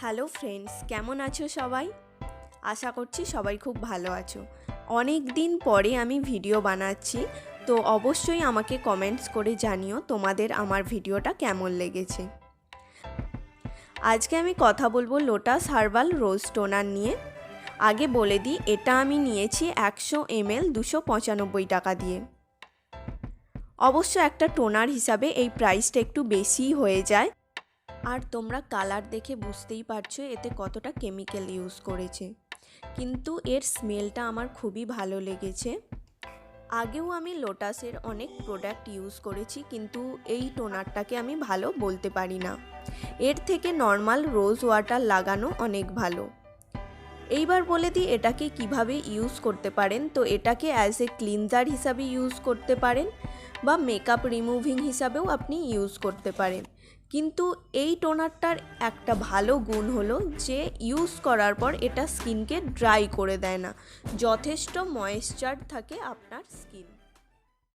Hello friends, কেমন আছো সবাই? আশা করছি সবাই খুব ভালো আছো। অনেক দিন পরে আমি ভিডিও বানাচ্ছি, তো অবশ্যই আমাকে কমেন্টস করে জানিও তোমাদের আমার ভিডিওটা কেমন লেগেছে। আজকে আমি কথা বলবো লোটাস হার্বাল রোজ টোনার নিয়ে। আগে বলে দিই, এটা আমি নিয়েছি 100 ml 295 টাকা দিয়ে। অবশ্য একটা টোনার হিসাবে এই প্রাইসটা একটু বেশিই হয়ে যায়। আর তোমরা কালার দেখে বুঝতেই পারছো এতে কতটা কেমিক্যাল ইউজ করেছে, কিন্তু এর স্মেলটা আমার খুবই ভালো লেগেছে। আগেও আমি লোটাসের অনেক প্রোডাক্ট ইউজ করেছি, কিন্তু এই টোনারটাকে আমি ভালো বলতে পারি না। এর থেকে নর্মাল রোজ ওয়াটার লাগানো অনেক ভালো। এইবার বলে দিই এটাকে কিভাবে ইউজ করতে পারেন। তো এটাকে অ্যাজ এ ক্লিনজার হিসাবে ইউজ করতে পারেন বা মেকআপ রিমুভিং হিসাবেও আপনি ইউজ করতে পারেন। কিন্তু এই টোনারটার একটা ভালো গুণ হলো যে ইউজ করার পর এটা স্কিনকে ড্রাই করে দেয় না, যথেষ্ট ময়েশ্চার থাকে আপনার স্কিন।